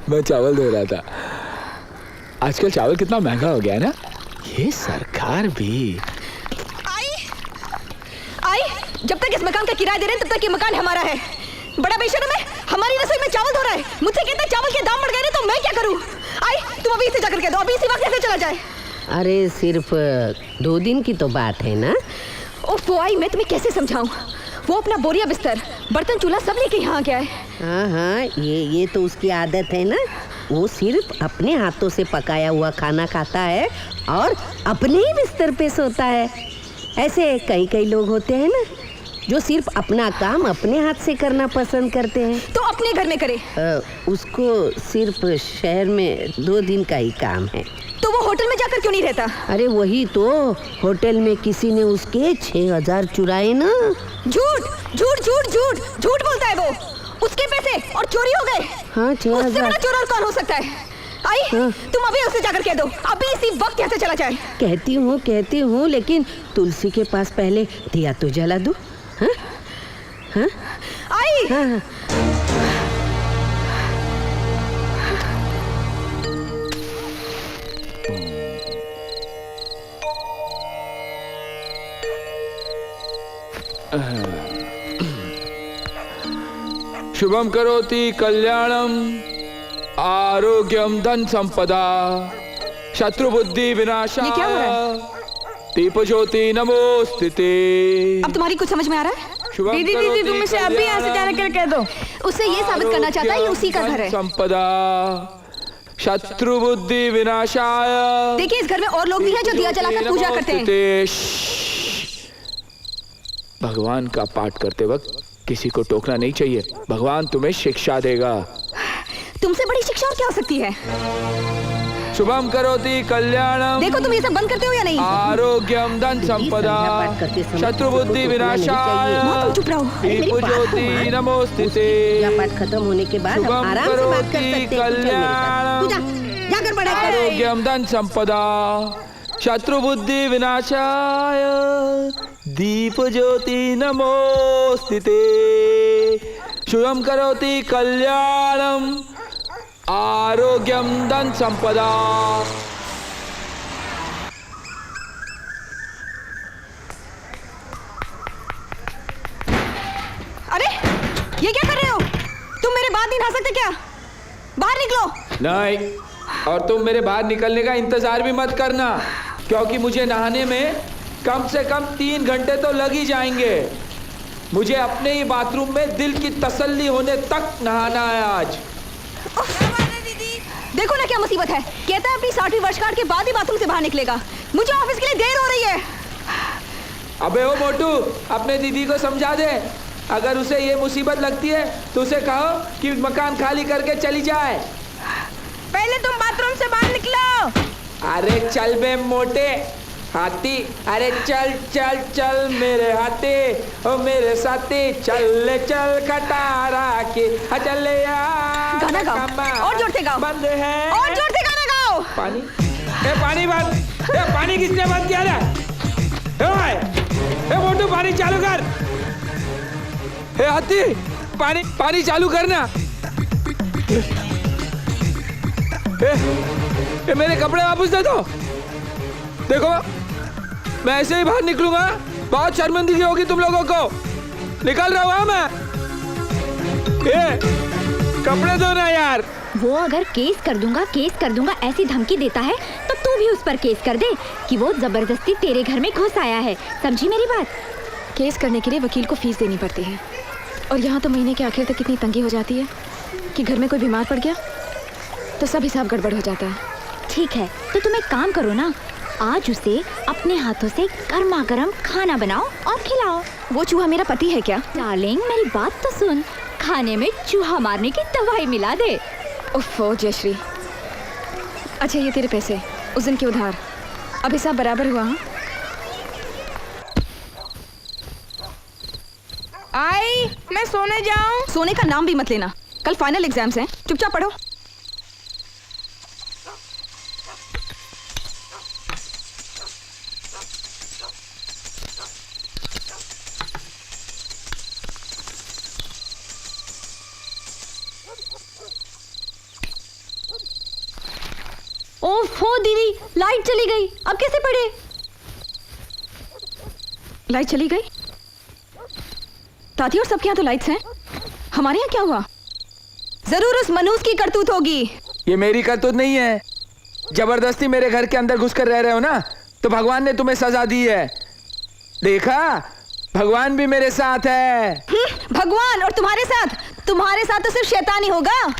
मैं चावल धो रहा था। आजकल चावल कितना महंगा हो गया है ना। ये सरकार भी आई जब तक इस मकान का किराया दे रहे हैं तब तक ये मकान हमारा है। बड़ा बेशर्म है, हमारी रसोई में चावल धो रहा है। मुझसे कहता है चावल के दाम बढ़ गए तो मैं क्या करूं? आई तुम अभी इसे जाकर कह दो, अभी इसी वक्त कैसे चला जाए। अरे सिर्फ 2 दिन की तो बात है ना। ओफो आई, मैं तुम्हें कैसे समझाऊं? वो अपना बोरिया बिस्तर, बर्तन, चूल्हा सब लेके यहाँ गया है। हाँ, ये तो उसकी आदत है ना। वो सिर्फ अपने हाथों से पकाया हुआ खाना खाता है और अपने ही बिस्तर पे सोता है। ऐसे कई लोग होते हैं ना जो सिर्फ अपना काम अपने हाथ से करना पसंद करते हैं। तो अपने घर में करे। उसको सिर्फ शहर में 2 दिन का ही काम है। तो वो होटल में जाकर क्यों नहीं रहता? अरे वही तो, होटल में किसी ने उसके 6000 चुराए ना। झूठ बोलता है वो। उसके पैसे और चोरी हो गए। हाँ, 6000। उससे बड़ा चोर और कौन हो सकता है? आई हाँ। तुम अभी उसे जाकर कह दो, अभी इसी वक्त यहाँ से चला जाए। कहती हूँ लेकिन तुलसी के पास पहले दिया तो जला दूं। हाँ? आई हाँ। शुभम करोति कल्याणम आरोग्यम धन संपदा शत्रु बुद्धि विनाशा दीप ज्योति नमोस्तुते। अब तुम्हारी कुछ समझ में आ रहा है? दीदी तुम इसे अभी यहाँ से जाने के कह दो। उसे ये साबित करना चाहता है ये उसी का घर है। संपदा शत्रु बुद्धि विनाशाय। देखिए इस घर में और लोग भी हैं जो दिया जलाकर पूजा करते हैं। भगवान का पाठ करते वक्त किसी को टोकना नहीं चाहिए। भगवान तुम्हें शिक्षा देगा। तुमसे बड़ी शिक्षा और क्या हो सकती है? शुभम करोति कल्याणम। देखो तुम ये सब बंद करते हो या नहीं? आरोग्यम धन संपदा शत्रु बुद्धि विनाशाय दीप ज्योति नमोस्तुते। पाठ खत्म होने के बाद हम आराम से बात कर सकते हैं। जाकर पढ़ा कर। आरोग्यम धन संपदा शत्रु बुद्धि विनाशाय दीप ज्योति नमोस्तुते। शुभम करोति कल्याणम आरोग्यम धन संपदा। अरे ये क्या कर रहे हो? तुम मेरे बात नहीं नहा सकते क्या? बाहर निकलो। नहीं, और तुम मेरे बाहर निकलने का इंतजार भी मत करना, क्योंकि मुझे नहाने में कम से कम 3 घंटे तो लग ही जाएंगे। मुझे अपने ही बाथरूम में दिल की तसल्ली होने तक नहाना है आज। देखो ना क्या मुसीबत है। कहता है अपनी 60वीं वर्षगांठ के बाद ही बाथरूम से बाहर निकलेगा। मुझे ऑफिस के लिए देर हो रही है। अबे ओ मोटू, अपने दीदी को समझा दे। अगर उसे ये मुसीबत लगती है तो उसे कहो कि मकान खाली करके चली जाए। पहले तुम बाथरूम से बाहर निकलो। अरे चल बे मोटे हाथी, अरे चल चल चल मेरे हाथी, ओ मेरे साथी, चल चल खटारा के चल यार। गाना गाओ और जोर से गाओ। बंद है और जोर से गाना गाओ। पानी पानी बंद। पानी किसने बंद किया है? मोटू पानी चालू कर। हाथी पानी चालू करना। मेरे कपड़े वापस दे दो। देखो मैं ऐसे ही बाहर निकलूंगा, बहुत शर्मिंदगी होगी तुम लोगों को। निकल रहा हूँ मैं। कपड़े दो ना यार। वो अगर केस कर दूंगा ऐसी धमकी देता है तो तू भी उस पर केस कर दे कि वो जबरदस्ती तेरे घर में घुस आया है। समझी मेरी बात? केस करने के लिए वकील को फीस देनी पड़ती है, और यहाँ तो महीने के आखिर तक इतनी तंगी हो जाती है कि घर में कोई बीमार पड़ गया तो सब हिसाब गड़बड़ हो जाता है। ठीक है तो तुम एक काम करो ना, आज उसे अपने हाथों से गर्मा गर्म खाना बनाओ और खिलाओ। वो चूहा मेरा पति है क्या? डार्लिंग मेरी बात तो सुन, खाने में चूहा मारने की दवाई मिला दे। ओफो जयश्री। अच्छा ये तेरे पैसे, उस दिन के उधार, अब हिसाब बराबर हुआ? हाँ आई मैं सोने जाऊं? सोने का नाम भी मत लेना, कल फाइनल एग्जाम्स हैं। चुपचाप पढ़ो। लाइट चली गई, अब कैसे पढ़े? लाइट चली गई? ताती और सबके यहाँ तो लाइट्स हैं, हमारे यहाँ क्या हुआ? जरूर उस मनूस की करतूत होगी। ये मेरी करतूत नहीं है। जबरदस्ती मेरे घर के अंदर घुसकर रह रहे हो ना, तो भगवान ने तुम्हें सजा दी है। देखा, भगवान भी मेरे साथ है। भगवान और तुम्हारे साथ तो सिर्फ शैतान ही होगा।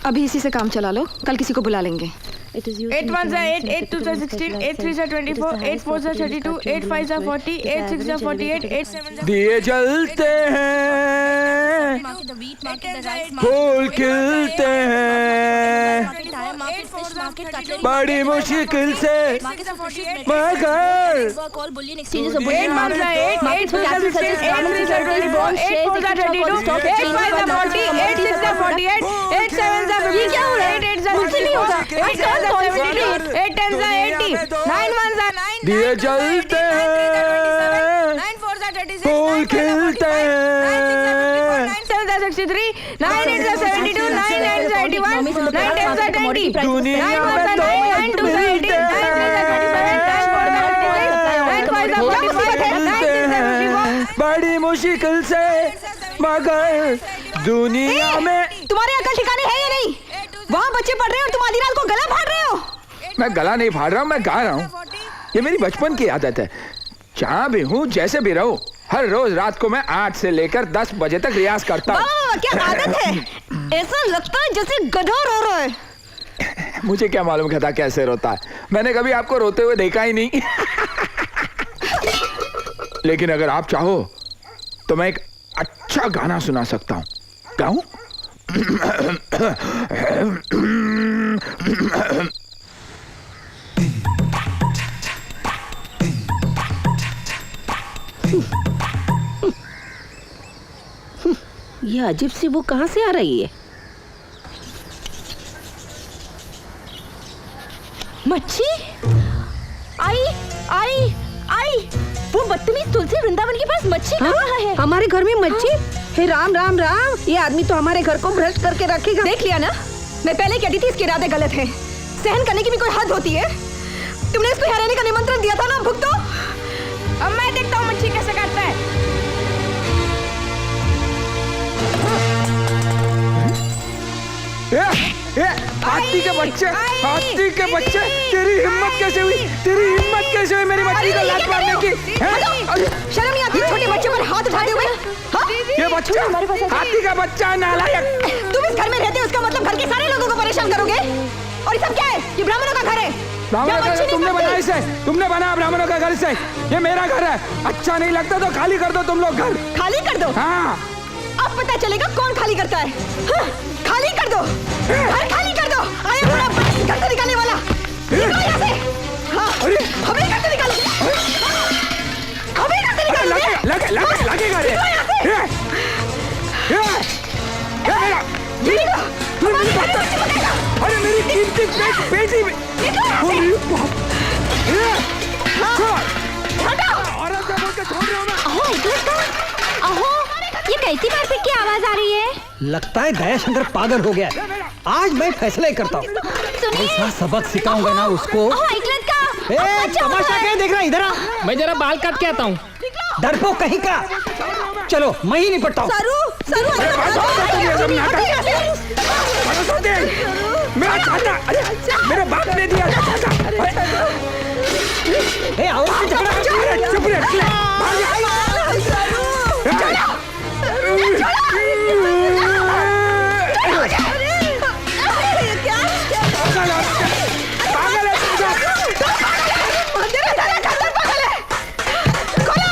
अभी इसी से काम चला लो, कल किसी को बुला लेंगे। 8 1 8, 8 2 16, 8 3 24, 8 4 32, 8 5 40, 8 6 48, 8 7 दिए जलते हैं, फूल खिलते हैं, बड़ी मुश्किल से मगर दिए जलते हैं, फूल खिलते हैं, 9 8 72, 9 9 81, 9 10 20, दुनिया में तो मिलते हैं, बड़ी मुश्किल से मगर दुनिया में। तुम्हारे अकल ठिकाने है या नहीं? वहाँ बच्चे पढ़ रहे हैं और तुम आधी रात को गला फाड़ रहे हो। मैं गला नहीं फाड़ रहा हूँ, मैं गा रहा हूँ। ये मेरी बचपन की आदत है। जहाँ भी हूँ, जैसे भी रहूँ, हर रोज रात को मैं 8 से लेकर 10 बजे तक रियाज करता हूँ। क्या आदत है? ऐसा लगता है जैसे गधा रो रहा है। मुझे क्या मालूम गधा कैसे रोता है, मैंने कभी आपको रोते हुए देखा ही नहीं। लेकिन अगर आप चाहो तो मैं एक अच्छा गाना सुना सकता हूँ। गाऊं? ये अजीब सी वो कहाँ से आ रही है? मच्छी आई आई आई, वो बदतमीज तुलसी वृंदावन के पास मच्छी खा रहा है। हमारे घर में मच्छी? हे राम राम राम, ये आदमी तो हमारे घर को भ्रष्ट करके रखेगा। देख लिया ना, मैं पहले कहती थी इसके इरादे गलत हैं। सहन करने की भी कोई हद होती है। तुमने इसको यहाँ रहने का निमंत्रण दिया था ना, भुगतो। अब मैं देखता हूँ मच्छी कैसे काटता है। हाथी के बच्चे, हाथी के बच्चे, तेरी हिम्मत कैसे हुई? तेरी हिम्मत कैसे हुई मेरी मछली को लात मारने की? शर्म नहीं आती छोटे बच्चे पर हाथ उठाते हुए? ये बच्चा हाथी का बच्चा, नालायक। तुम इस घर में रहते हो, उसका मतलब घर के सारे लोगों को परेशान करोगे? और ये सब क्या है? ये ब्राह्मणों का घर है। ब्राह्मणों का घर तुमने बनाया इसे, तुमने बनाया ब्राह्मणों का घर से। ये मेरा घर है। अच्छा नहीं लगता तो खाली कर दो तुम लोग घर। खाली कर दो? हाँ। अब पता चलेगा कौन खाली करता है। हाँ, खाली कर दो, घर खाली कर दो। आया बड़ा घर से निकालने वाला, निकलो यहाँ से। हाँ, हमें घर से निकालो, हमें घर से निकालो। लगेगा रे। अरे मेरी कीमती बेटी में। औरत का बोल के छोड़ रहा हूँ मैं। अहो, ये कैसी मारपीट की आवाज आ रही है? लगता है दया शंकर पागल हो गया। आज मैं फैसला ही करता हूँ। ऐसा सबक सिखाऊंगा ना उसको। तमाशा क्या देख रहा है? इधर आ। मैं जरा बाल काट के आता हूँ। डरपोक कहीं का। चलो मैं ही निपटता हूँ। मेरा चाचा, मेरे बाप ने दिया था। चुप रहे।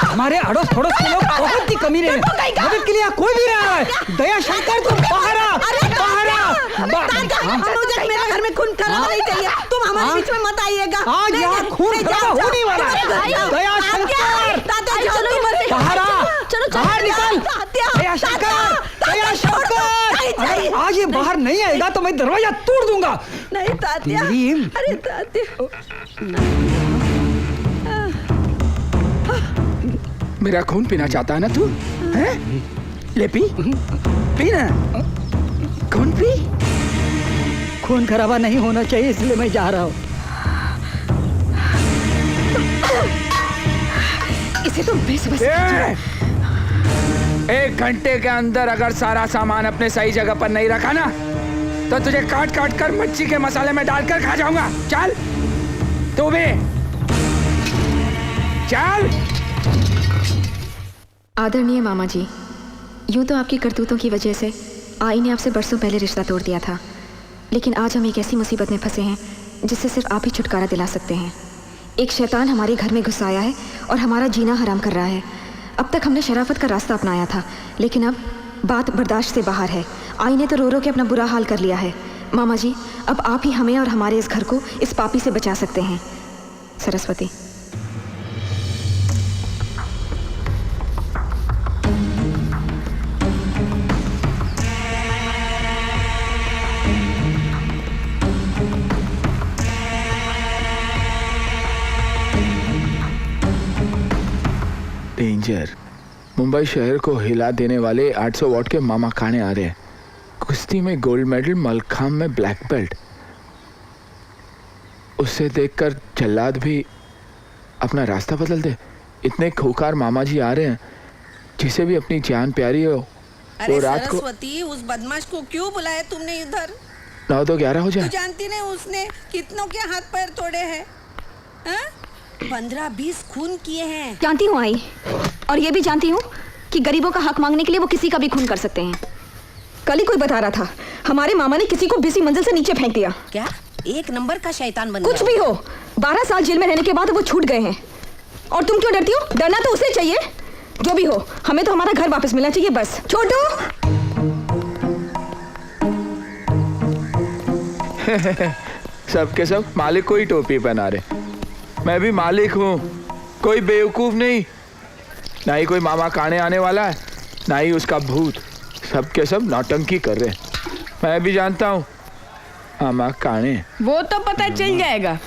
हमारे अड़ोस पड़ोस के लोग बहुत ही कमी रहे। मदद के लिए कोई भी रहा है। दया शंकर तुम बाहर आ, बाहर आ। मेरे घर में खून खराबा नहीं चाहिए। तुम हमारे बीच में मत आइएगा। आज यहाँ खून खराबा होने वाला है। दया शंकर बाहर आ, बाहर निकल। दया शंकर, दया शंकर। अगर आज ये बाहर नहीं आएगा तो मैं दरवाजा तोड़ दूंगा। नहीं तात्या, अरे तात्या। मेरा खून पीना चाहता है ना तू? हैं? ले पी। पी ना। कौन पी? खून खराबा नहीं होना चाहिए इसलिए मैं जा रहा हूँ। इसे तो बेसबस। 1 घंटे के अंदर अगर सारा सामान अपने सही जगह पर नहीं रखा ना तो तुझे काट काट कर मच्छी के मसाले में डालकर खा जाऊंगा। चल तू भी चल। आदरणीय मामा जी, यूं तो आपकी करतूतों की वजह से आई ने आपसे बरसों पहले रिश्ता तोड़ दिया था, लेकिन आज हम एक ऐसी मुसीबत में फंसे हैं जिससे सिर्फ आप ही छुटकारा दिला सकते हैं। एक शैतान हमारे घर में घुस आया है और हमारा जीना हराम कर रहा है। अब तक हमने शराफत का रास्ता अपनाया था, लेकिन अब बात बर्दाश्त से बाहर है। आई ने तो रो रो के अपना बुरा हाल कर लिया है। मामा जी, अब आप ही हमें और हमारे इस घर को इस पापी से बचा सकते हैं। सरस्वती। डेंजर। मुंबई शहर को हिला देने वाले 800 वॉट के मामा काने आ रहे हैं। कुश्ती में गोल्ड मेडल, मलखाम में ब्लैक बेल्ट। उससे देखकर जल्लाद भी अपना रास्ता बदल दे। इतने खूंखार मामा जी आ रहे हैं, जिसे भी अपनी जान प्यारी हो वो रात को। सरस्वती, उस बदमाश को क्यों बुलाया तुमने इधर? 9 तो 11 हो तू जाए। जानती नहीं उसने कितनों के हाथ पैर तोड़े हैं? 15-20 खून किए हैं। जानती हूँ आई, और ये भी जानती हूँ कि गरीबों का हक मांगने के लिए वो किसी का भी खून कर सकते हैं। कल ही कोई बता रहा था हमारे मामा ने किसी को 20 मंजिल से नीचे फेंक दिया। क्या? एक नंबर का शैतान बन कुछ गया। भी हो, 12 साल जेल में रहने के बाद वो छूट गए हैं। और तुम क्यों डरती हो? डरना तो उसे चाहिए। जो भी हो, हमें तो हमारा घर वापस मिलना चाहिए बस। छोटू। सबके सब मालिक को ही टोपी पहना रहे। मैं भी मालिक हूँ, कोई बेवकूफ नहीं। ना ही कोई मामा काने आने वाला है, ना ही उसका भूत। सबके सब नौटंकी कर रहे हैं। मैं भी जानता हूँ मामा काने। वो तो पता चल जाएगा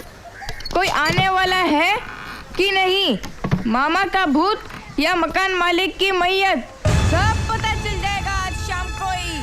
कोई आने वाला है कि नहीं। मामा का भूत या मकान मालिक की मैयत, सब पता चल जाएगा आज शाम को ही।